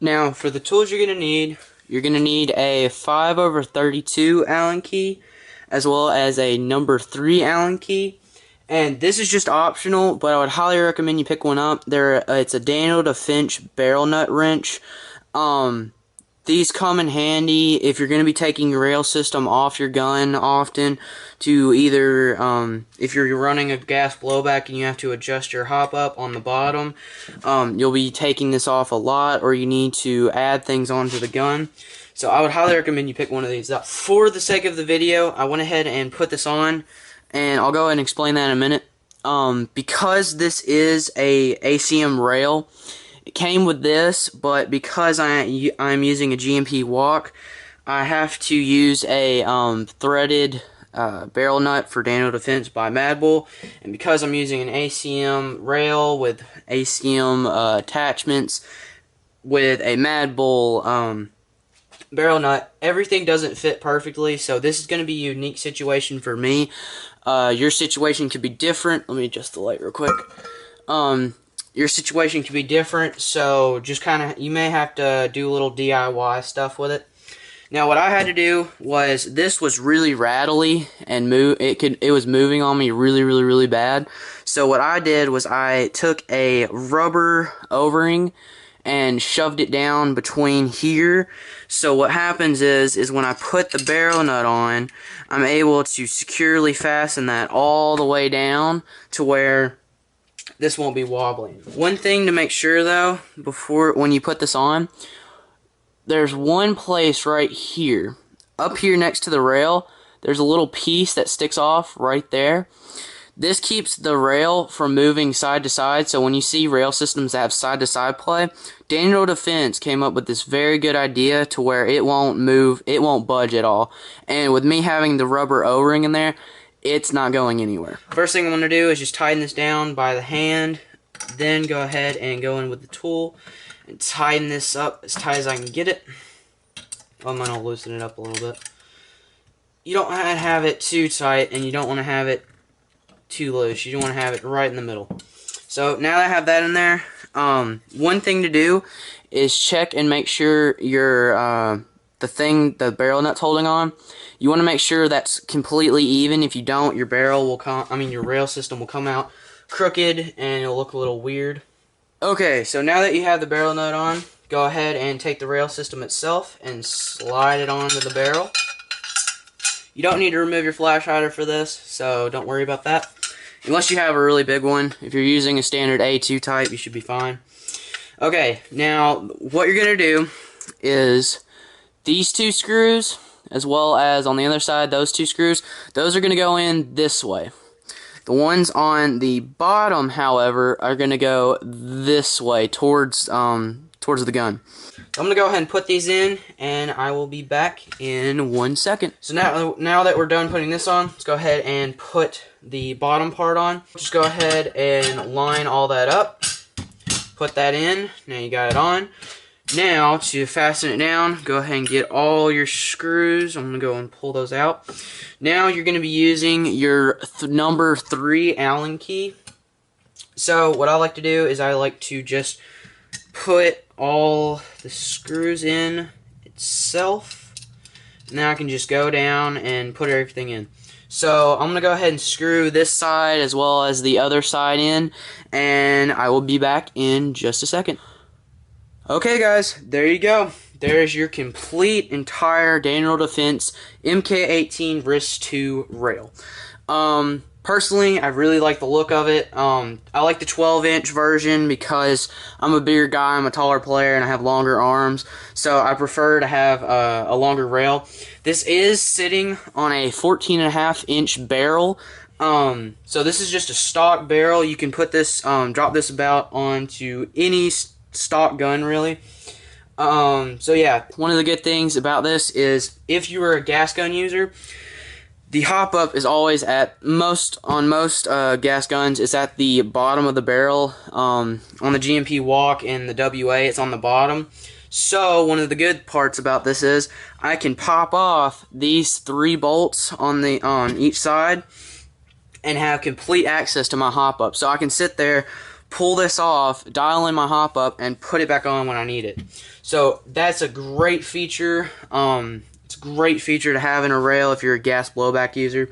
Now, for the tools you're going to need a 5/32 Allen key, as well as a number 3 Allen key. And this is just optional, but I would highly recommend you pick one up. It's a Daniel to Finch barrel nut wrench. These come in handy if you're going to be taking your rail system off your gun often to either, if you're running a gas blowback and you have to adjust your hop up on the bottom, you'll be taking this off a lot, or you need to add things onto the gun. So I would highly recommend you pick one of these up. For the sake of the video, I went ahead and put this on, and I'll go ahead and explain that in a minute. Because this is a ACM rail, it came with this, but because I'm using a GMP walk, I have to use a threaded barrel nut for Daniel Defense by Mad Bull, and because I'm using an ACM rail with ACM attachments with a Mad Bull barrel nut, everything doesn't fit perfectly. So this is going to be a unique situation for me. Your situation could be different. Let me adjust the light real quick. Your situation could be different, so just you may have to do a little DIY stuff with it. Now, what I had to do was, this was really rattly and it was moving on me really bad. So what I did was I took a rubber O-ring and shoved it down between here. So what happens is when I put the barrel nut on, I'm able to securely fasten that all the way down to where this won't be wobbling. One thing to make sure though, when you put this on, there's one place right here, up here next to the rail, there's a little piece that sticks off right there. This keeps the rail from moving side to side, so when you see rail systems that have side to side play, Daniel Defense came up with this very good idea to where it won't move, it won't budge at all. And with me having the rubber O-ring in there, it's not going anywhere. First thing I'm going to do is just tighten this down by the hand, then go ahead and go in with the tool and tighten this up as tight as I can get it. I'm going to loosen it up a little bit. You don't want to have it too tight, and you don't want to have it too loose. You don't want to have it right in the middle. So now that I have that in there, one thing to do is check and make sure your the barrel nut's holding on. You want to make sure that's completely even. If you don't, your your rail system will come out crooked and it'll look a little weird. Okay, so now that you have the barrel nut on, go ahead and take the rail system itself and slide it onto the barrel. You don't need to remove your flash hider for this, so don't worry about that. Unless you have a really big one. If you're using a standard A2 type, you should be fine. Okay, now what you're going to do is these two screws, as well as on the other side, those two screws, those are going to go in this way. The ones on the bottom, however, are going to go this way towards the gun. I'm going to go ahead and put these in, and I will be back in 1 second. So now that we're done putting this on, let's go ahead and put the bottom part on. Just go ahead and line all that up. Put that in. Now you got it on. Now, to fasten it down, go ahead and get all your screws. I'm going to go and pull those out. Now you're going to be using your number 3 Allen key. So what I like to do is I like to just put all the screws in itself. Now I can just go down and put everything in. So I'm going to go ahead and screw this side as well as the other side in, and I will be back in just a second. Okay guys, there you go. There's your complete entire Daniel Defense MK18 RIS 2 rail. Personally, I really like the look of it. I like the 12-inch version because I'm a bigger guy, I'm a taller player, and I have longer arms, so I prefer to have a longer rail. This is sitting on a 14.5-inch barrel. So this is just a stock barrel. You can put this, drop this about onto any stock gun, really. So yeah, one of the good things about this is if you are a gas gun user, the hop up is always on most gas guns, it's at the bottom of the barrel. On the GMP walk and the WA, it's on the bottom. So one of the good parts about this is I can pop off these 3 bolts on each side and have complete access to my hop up. So I can sit there, pull this off, dial in my hop up, and put it back on when I need it. So that's a great feature. It's a great feature to have in a rail if you're a gas blowback user.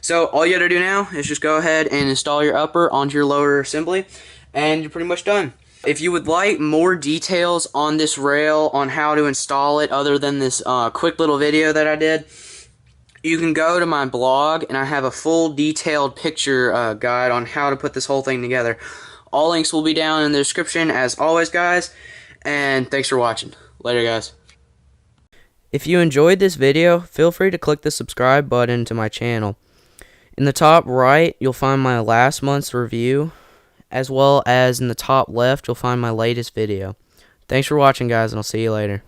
So all you gotta do now is just go ahead and install your upper onto your lower assembly, and you're pretty much done. If you would like more details on this rail, on how to install it, other than this quick little video that I did, you can go to my blog, and I have a full detailed picture guide on how to put this whole thing together. All links will be down in the description as always, guys, and thanks for watching. Later, guys. If you enjoyed this video, feel free to click the subscribe button to my channel. In the top right, you'll find my last month's review, as well as in the top left, you'll find my latest video. Thanks for watching, guys, and I'll see you later.